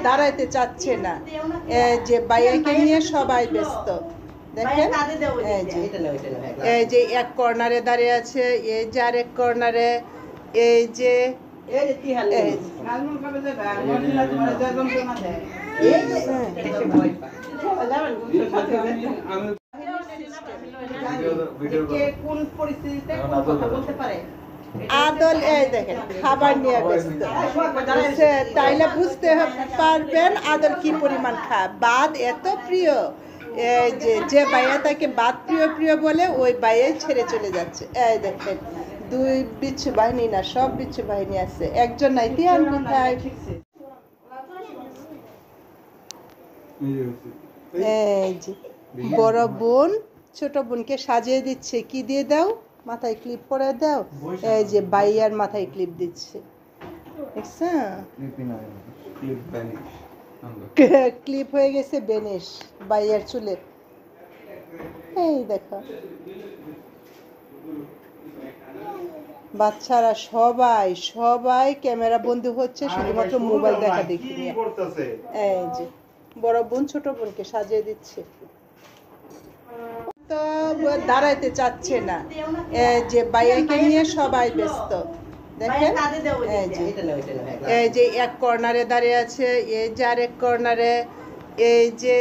দাঁড়াইতে চাচ্ছে না, যে বাইয়াকে নিয়ে সবাই ব্যস্ত। দেখেন এই যে এক কর্নারে দাঁড়িয়ে আছে, এই যে আরেক কর্নারে, এই যে আদল এই দেখেন খাবার নিয়ে ব্যস্ত। তাইলে বুঝতে পারবেন আদল কি পরিমাণ খায়। বাদ এত প্রিয়, এই যে বাইয়া তাকে বাদ প্রিয় প্রিয় বলে ওই বাইয়াই ছেড়ে চলে যাচ্ছে। এই দেখেন দুই বিচ্ছু বাহিনী না, সব বিচ্ছু বাহিনী আছে, একজন নাই। তিহান কোথায়? এই যে বড় বোন ছোট বোনকে সাজিয়ে দিচ্ছে। কি দিয়ে দাও? মাথায় ক্লিপ পরে দাও। এই যে বাইয়ার মাথায় ক্লিপ দিচ্ছে, ক্লিপ হয়ে গেছে বেনিশ বাইয়ার চুলে। এই দেখো বাচ্চারা সবাই সবাই ক্যামেরা বন্ধু হচ্ছে, শুধুমাত্র মোবাইল দেখা দেখি। এই যে বড় বোন ছোট বোনকে সাজিয়ে দিচ্ছে, তো দাঁড়াইতে চাচ্ছে না, যে বাইয়াকে নিয়ে সবাই ব্যস্ত। দেখেন এই যে এক কর্নারে দাঁড়িয়ে আছে, এই যে আরেক কর্নারে, এই যে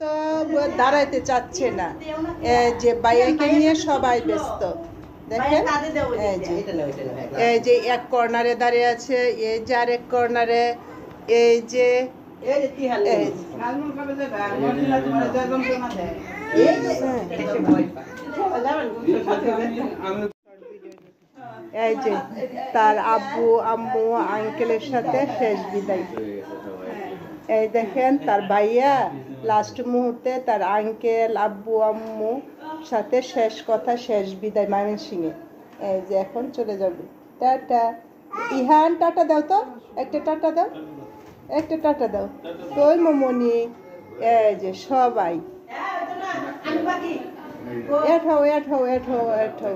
তো দাঁড়াইতে চাচ্ছে না, যে বাইয়াকে নিয়ে সবাই ব্যস্ত। দেখেন এই যে এক কর্নারে দাঁড়িয়ে আছে, এই যে আরেক কর্নারে, এই যে এই যে তার আব্বু আম্মু আঙ্কেলের সাথে শেষ বিদায়। এই দেখেন তার ভাইয়া লাস্ট মুহূর্তে তার আঙ্কেল আব্বু আম্মু সাথে শেষ কথা, শেষ বিদায় ময়মনসিংহে। এই যে এখন চলে যাবে। টাটা ইহান, টাটা দাও তো, একটা টাটা দাও, একটা টাটা দাও। তোই মমনি এই যে সবাই এঠাও এঠাও এঠাও এঠাও।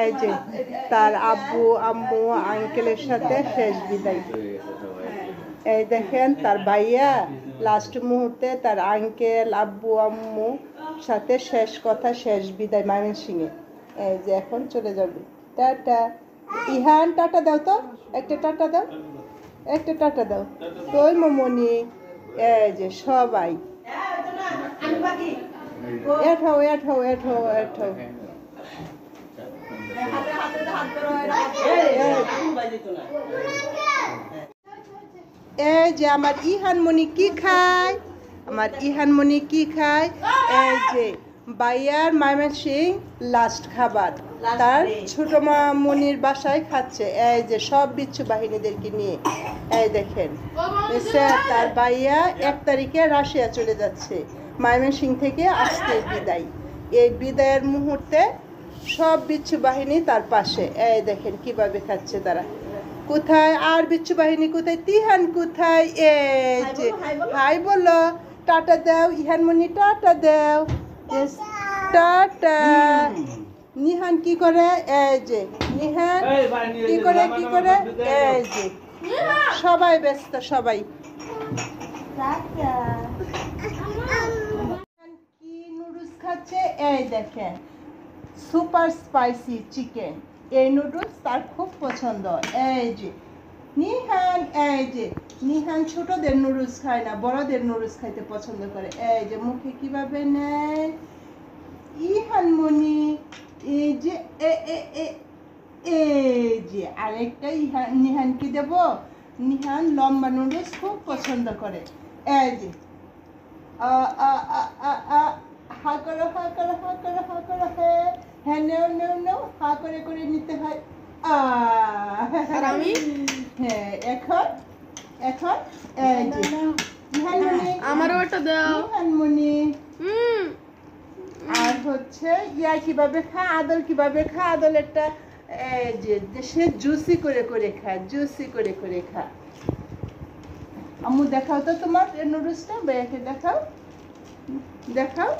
এই যে তার আব্বু আম্মু আঙ্কেলের সাথে শেষ বিদায়। এই দেখেন তার ভাইয়া লাস্ট মুহূর্তে তার আঙ্কেল আব্বু আম্মু সাথে শেষ কথা, শেষ বিদায় ময়মনসিংহে। এই যে এখন চলে যাবে। টাটা ইহান, টাটা দাও তো, একটা টাটা দাও, একটা টাটা দাও। তোই মমনি এই যে সবাই এঠাও এঠাও এঠাও এঠাও। এই যে আমার ইহানমণি কি খায়, আমার ইহানমণি কি খায়? এই যে বাইয়ার ময়মনসিংহ লাস্ট খাবার তার ছোট মনির বাসায় খাচ্ছে। এই যে সব বিচ্ছু বাহিনীদেরকে নিয়ে। এই দেখেন তার বাইয়া 1 তারিখে রাশিয়া চলে যাচ্ছে, ময়মনসিংহ থেকে আজকে বিদায়। এই বিদায়ের মুহূর্তে সব বিচ্ছু বাহিনী তার পাশে। এই দেখেন কিভাবে খাচ্ছে তারা। কোথায় আর বিচ্ছু বাহিনী কোথায়? তিহান কোথায়? এই যে হাই বলো, টাটা দাও ইহানমণি, টাটা দাও, টাটা। নিহান কি করে? এই যে নিহান কি করে কি করে? এই যে সবাই ব্যস্ত, সবাই কি নুডলস খাচ্ছে। এই দেখেন সুপার স্পাইসি চিকেন, এই নুডলস তার খুব পছন্দ। এই যে নিহান, এই যে নিহান ছোটদের নুডলস খায় না, বড়দের নুডলস খাইতে পছন্দ করে। এই যে মুখে কিভাবে নেয় ইহানমণি। এই যে এই যে আরেকটা নিহানকে দেব। নিহান লম্বা নুডলস খুব পছন্দ করে। এই যে হা করো হা করো হা করো হা করো, হ্যাঁ নেও নেও নেও, হা করে করে নিতে হয়। হ্যাঁ এখন এখন এই যে আমারও একটা দাও ইহানমণি। আর হচ্ছে ইয়া কিভাবে খা, আদল কিভাবে খা, আদল একটা এই যে সে জুসি করে করে খা, জুসি করে করে খা। আম্মু দেখাও তো তোমার নুডলসটা, ভাইয়াকে দেখাও, দেখাও।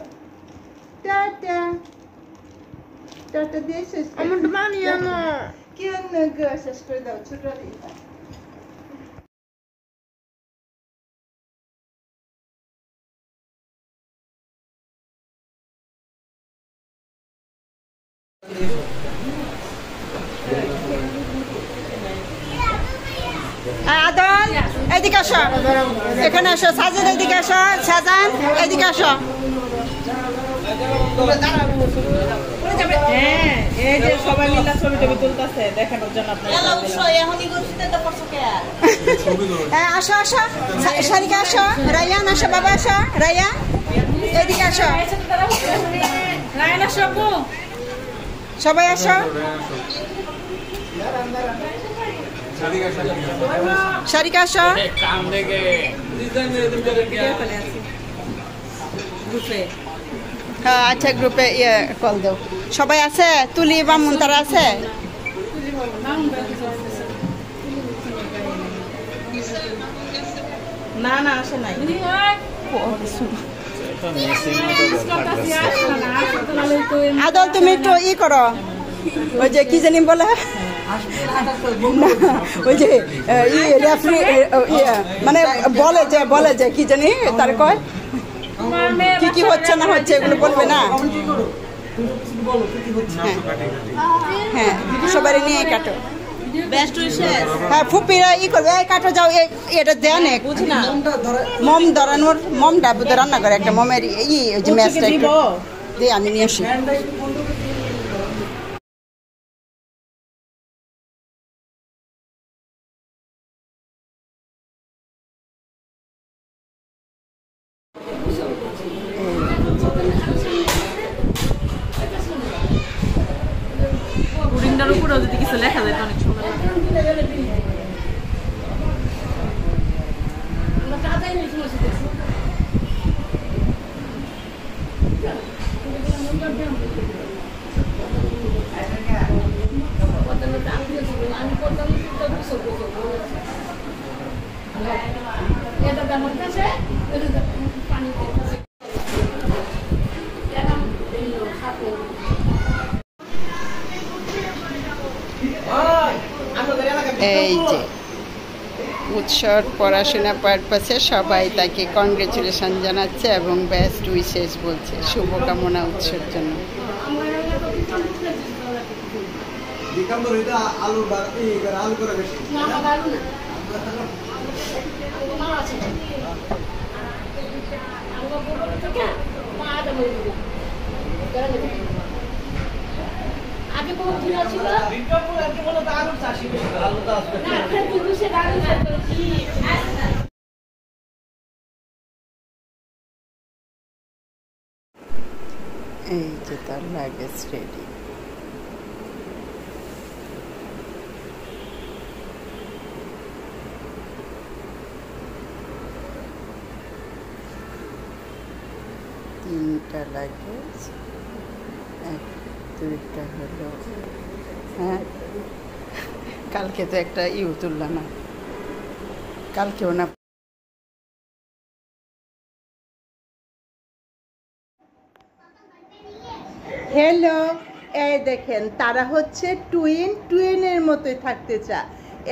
টাটা টাটা দিয়ে শেষ করে আমার বানিয়ে না কি শেষ করে দাও ছোট দিয়ে। আদল এদিকে আসো, এখানে আসো। সাজান এদিকে আসো, সাজান এদিকে আসো। হ্যাঁ, এই যে সবাই মিলে ছবি টবি তুলতেছে দেখানোর জন্য আসো আসো, সারিকা আসো, রায়ান আসো, বাবা আসো, রায়ান এদিকে আসো, রায়না সবু সবাই আসো। সারিকা আসো। আচ্ছা গ্রুপে কল দাও। সবাই আছে? তুলি বামুন তারা আছে? না না আসে নাই। আদল তুমি একটু করো, ওই যে কি জানি বলে, ওই যে রেফারি মানে বলে যে কি জানি তার কয় কি কি হচ্ছে না হচ্ছে এগুলো বলবে না। হ্যাঁ সবাই নিয়ে কাটো। হ্যাঁ ফুপিরা করবে, কাটো যাও, এটা দেন বুঝি না। মম ধরানোর, মমটা রান্না করে একটা মমের ওই যে ম্যাচটা দিয়ে আমি নিয়ে আসি। পুডিংটার উপরেও যদি কিছু লেখা যায় অনেক সুন্দর লাগে। এই যে উৎসব পড়াশোনা পারপাসে সবাই তাকে কংগ্রেচুলেশন জানাচ্ছে এবং বেস্ট উইশেস বলছে, শুভকামনা উৎসবের জন্য। আগে বহু ছিল এই যে তার লাগেজ রেডি। তিনটা লাগেজ, দুইটা হলো, হ্যাঁ কালকে তো একটা তুললাম না, কালকেও না। হ্যালো, এই দেখেন তারা হচ্ছে টুইনের মতোই থাকতে চায়।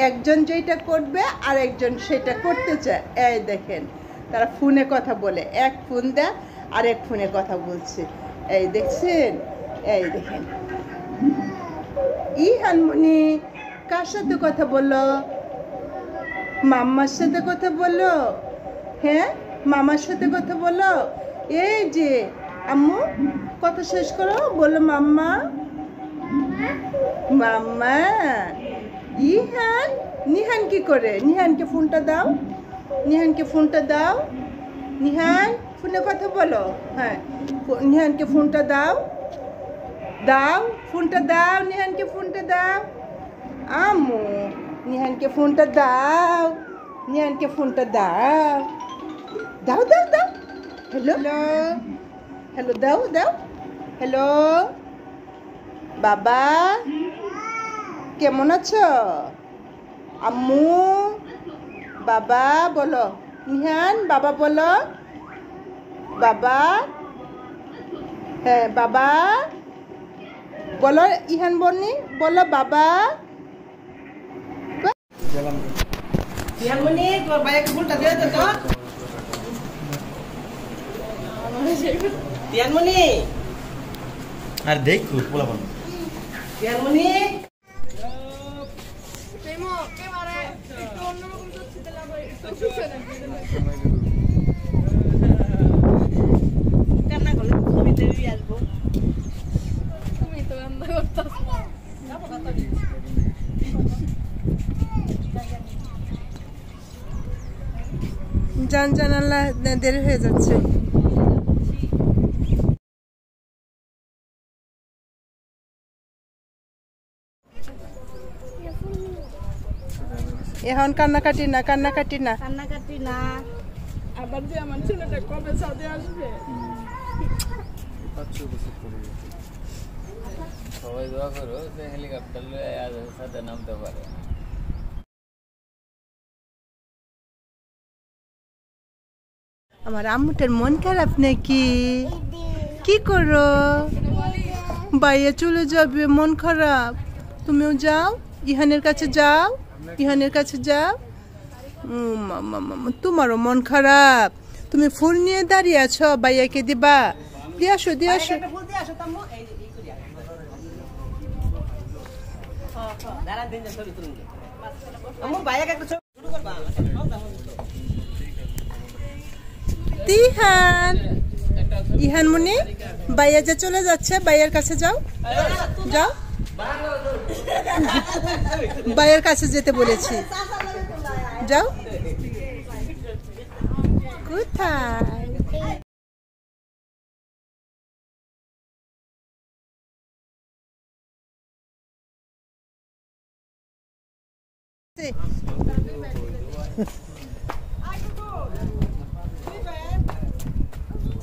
একজন যেটা করবে আর একজন সেটা করতে চায়। এই দেখেন তারা ফোনে কথা বলে, এক ফোন দেয় আর এক ফোনে কথা বলছে। এই দেখছেন, এই দেখেন ইহানমণি কার সাথে কথা বললো? মাম্মার সাথে কথা বললো। হ্যাঁ মামার সাথে কথা বলো। এই যে আম্মু কথা শেষ করো, বলো মাম্মা মাম্মা। নিহান কি করে? নিহানকে ফোনটা দাও, নিহানকে ফোনটা দাও। নিহান ফোনে কথা বলো। হ্যাঁ নিহানকে ফোনটা দাও, দাও ফোনটা দাও, নিহানকে ফোনটা দাও। আম্মু নিহানকে ফোনটা দাও, নিহানকে ফোনটা দাও, দাও দাও দাও। হ্যালো হ্যালো, দাও দাও। হ্যালো বাবা, কেমন আছো? আম্মু বাবা বলো, ইহান বাবা বলো, বাবা, হ্যাঁ বাবা বলো, ইহান বলনি, বলো বাবা। ইয়ামনি তোর ভাইকে ফুলটা দিয়ে দে তো ইয়ামনি আর দেখো পোলা বল ইয়ামনি প্রেমো কে মারে একটু অন্যরকম করতে দিলাম একটু খুশি না কান্না করলে তুমি দেরি আসবো তুমি তো রান্না করতেছ জান জানালা দেরি হয়ে যাচ্ছে। এখন কান্নাকাটি না, কান্নাকাটি না। কান্নাকাটি না আবার যে আমার ছেলেটা কবে সাথে আসবে সবাই দোয়া করো যে হেলিকপ্টার সাথে নামতে পারে। আমার আম্মুটার মন খারাপ নাকি? কি করো? বাইরে চলে যাবে, মন খারাপ। তুমিও যাও, ইহানের কাছে যাও, ইহানের কাছে যাও। তোমারও মন খারাপ, তুমি ফুল নিয়ে দাঁড়িয়ে আছো, বাইয়াকে দিবা। দিয়ে আসো, দিয়ে আসো। ফুল দিয়ে আসো তাম্মু এই যে এই করিয়া দাঁড়া দিন যে ছবি তুলুন আম্মু ভাইয়াকে একটা ছবি শুরু করবা তিহান, ইহান মুনি, বাইয়া যে চলে যাচ্ছে, বাইয়ের কাছে যাও, যাও। বাইয়ের কাছে যেতে বলেছি, যাও। কোথায়?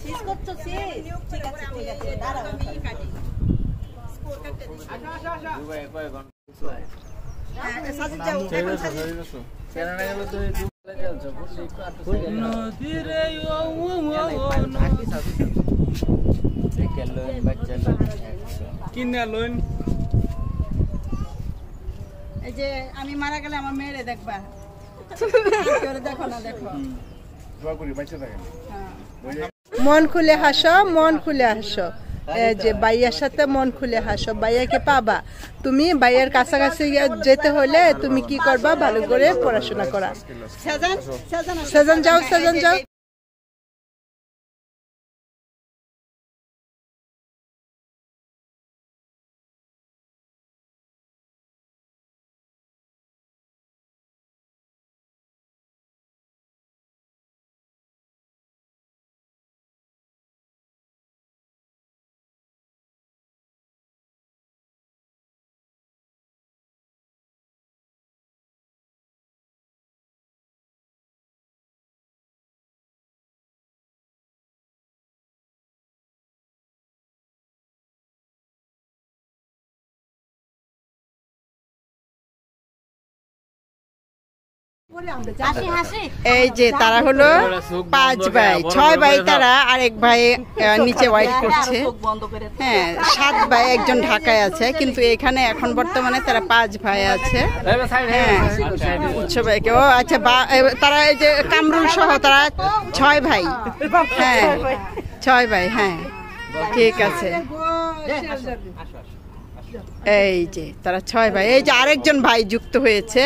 শেষ করছো শেষ ঠিক আছে ঠিক আছে দাঁড়াও দুবাই কয় ঘন্টা সাজিদ যাও এখন সাজিদ কেননা গেল তুমি দুবাই যাচ্ছ ফুল নদীরে বাচ্চা কিনে লইন এই যে আমি মারা গেলে আমার মেয়েরে দেখবা দেখো না দেখো দোয়া করি বাচ্চা থাকেন। মন খুলে হাসো, মন খুলে হাসো। এই যে বাইয়ার সাথে মন খুলে হাসো, বাইয়াকে পাবা। তুমি বাইয়ার কাছাকাছি যেতে হলে তুমি কি করবা? ভালো করে পড়াশোনা করা। সাজান সাজান সাজান যাও, সাজান যাও। এই যে তারা হলো 5 ভাই, 6 ভাই তারা, আরেক ভাই নিচে ওয়াইট করছে। হ্যাঁ, 7 ভাই, একজন ঢাকায় আছে, কিন্তু এখানে এখন বর্তমানে তারা 5 ভাই আছে। হ্যাঁ, উৎসব ভাইকে, ও আচ্ছা, তারা এই যে কামরুল সহ তারা 6 ভাই। হ্যাঁ 6 ভাই, হ্যাঁ ঠিক আছে। এই যে তারা 6 ভাই, এই যে আরেকজন ভাই যুক্ত হয়েছে,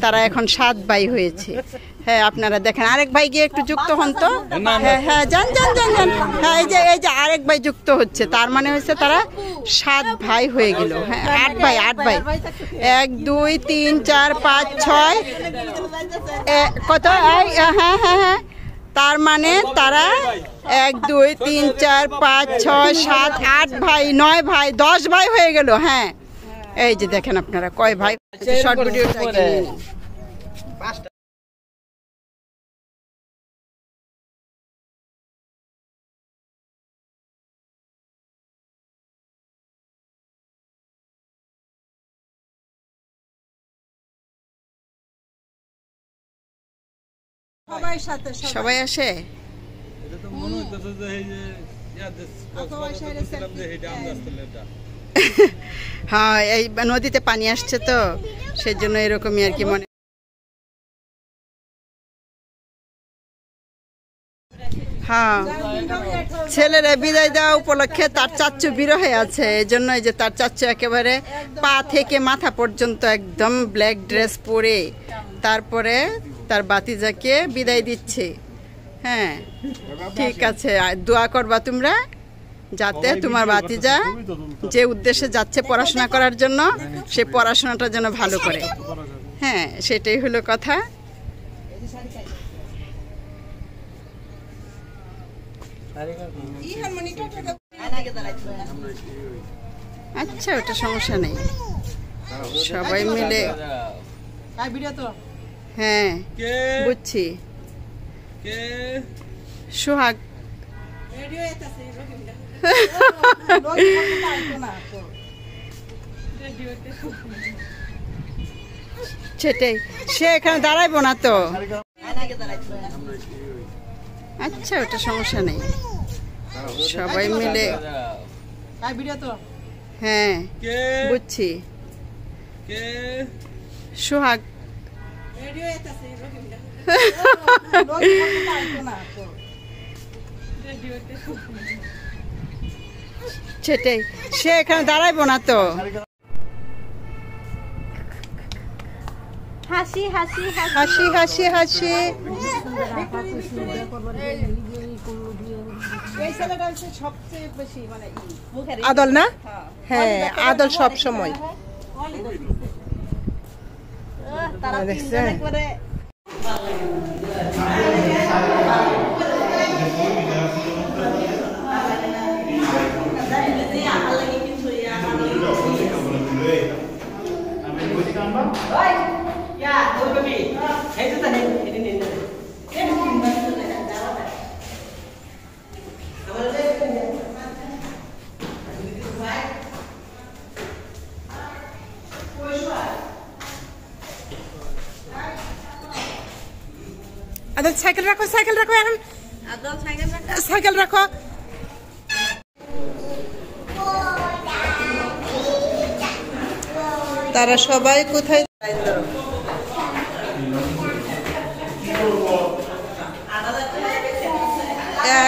তারা এখন 7 ভাই হয়েছে। হ্যাঁ আপনারা দেখেন, আরেক ভাই গিয়ে একটু যুক্ত হন তো। হ্যাঁ হ্যাঁ, যান যান যান যান। হ্যাঁ এই যে আরেক ভাই যুক্ত হচ্ছে, তার মানে হচ্ছে তারা 7 ভাই হয়ে গেল। হ্যাঁ 8 ভাই, 8 ভাই। 1 2 3 4 5 6 কত? হ্যাঁ হ্যাঁ হ্যাঁ, তার মানে তারা 1 2 3 4 5 6 7 8 ভাই, 9 ভাই, 10 ভাই হয়ে গেল। হ্যাঁ এই যে দেখেন আপনারা কয় ভাই। শর্ট ভিডিও সবাই সাথে সবাই আসে? এটা তো মনে হইতেছে যে এই যে হ্যাঁ, এই নদীতে পানি আসছে তো সেজন্য এরকমই আর কি মনে। হ্যাঁ, ছেলেরা বিদায় দেওয়া উপলক্ষে তার চাচ্চু বিরহে আছে, এই জন্য এই যে তার চাচ্চু একেবারে পা থেকে মাথা পর্যন্ত একদম ব্ল্যাক ড্রেস পরে তারপরে তার বাতিজাকে বিদায় দিচ্ছে। হ্যাঁ ঠিক আছে, দোয়া করবা তোমরা যাতে তোমার বাতিজা যে উদ্দেশ্যে যাচ্ছে পড়াশোনা করার জন্য সে পড়াশোনাটা যেন ভালো করে। হ্যাঁ সেটাই হলো কথা। আচ্ছা ওটা সমস্যা নেই, সবাই মিলে। হ্যাঁ বুঝছি। সোহাগ সেটাই, সে এখানে দাঁড়াইবো না তো। আচ্ছা ওটা সমস্যা নেই, সবাই মিলে। হ্যাঁ বুঝছি। সোহাগ সেটাই, সে এখানে দাঁড়াইবো না তো। হাসি হাসি হাসি হাসি হাসি। আদল না? হ্যাঁ আদল সব সময়। আদল সাইকেল রাখো, সাইকেল রাখো, এখন সাইকেল রাখো। তারা সবাই কোথায়?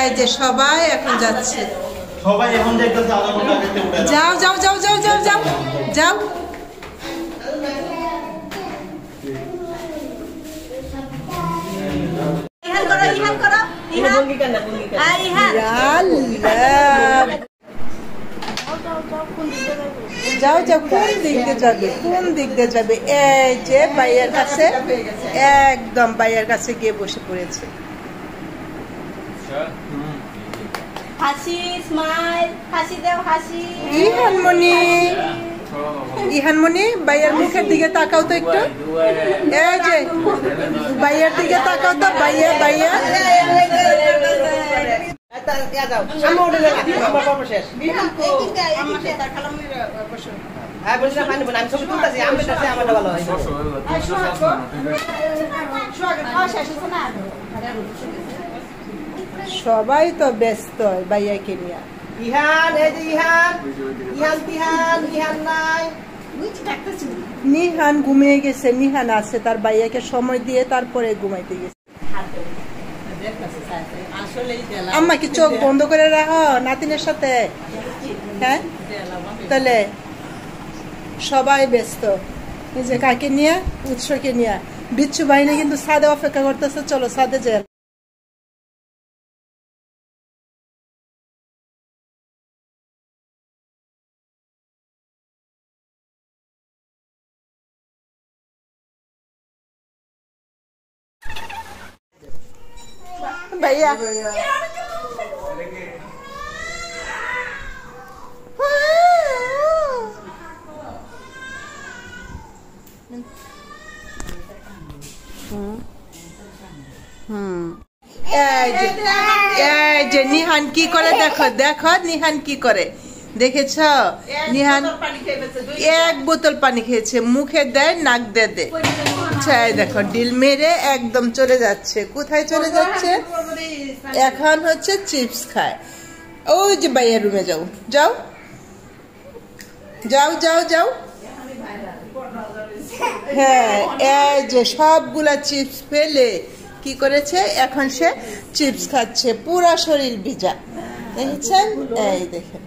এই যে সবাই এখন যাচ্ছে, সবাই এখন যাইতেছে। যাও যাও যাও যাও যাও যাও যাও। যাও যাও, কোন দিক দিয়ে যাবে, কোন দিক দিয়ে যাবে? এই যে ভাইয়ের কাছে, একদম ভাইয়ের কাছে গিয়ে বসে পড়েছে। হাসি স্মাইল, হাসি দাও হাসি। ইহানমণি, ইহানমণি ভাইয়ের মুখের দিকে তাকাও তো একটু। এই যে ভাইয়ের দিকে তাকাও তো, ভাইয়া ভাইয়া। সবাই তো ব্যস্ত ভাইয়াকে নিয়ে। ইহান, এই যে ইহান, ইহান তিহান, ইহান নাই। নিহান ঘুমিয়ে গেছে, নিহান আছে তার ভাইয়াকে সময় দিয়ে তারপরে ঘুমাইতে গেছে। আম্মা কি চোখ বন্ধ করে রাখো নাতিনের সাথে? হ্যাঁ তাহলে সবাই ব্যস্ত, এই যে কাকে নিয়ে, উৎসকে নিয়ে। বিচ্ছু বাহিনী কিন্তু ছাদে অপেক্ষা করতেছে, চলো ছাদে যাই। भैया নিহান কি করে দেখো, দেখো নিহান কি করে দেখেছ? নিহান এক বোতল পানি খেয়েছে, মুখে দেয় নাক দিয়ে দেয়। আচ্ছা এই দেখো ডিল মেরে একদম চলে যাচ্ছে। কোথায় চলে যাচ্ছে? এখন হচ্ছে চিপস খায়। ওই যে ভাইয়ার রুমে যাও, যাও যাও যাও যাও। হ্যাঁ এই যে সবগুলা চিপস ফেলে কি করেছে, এখন সে চিপস খাচ্ছে, পুরা শরীর ভিজা। দেখেছেন? এই দেখেন।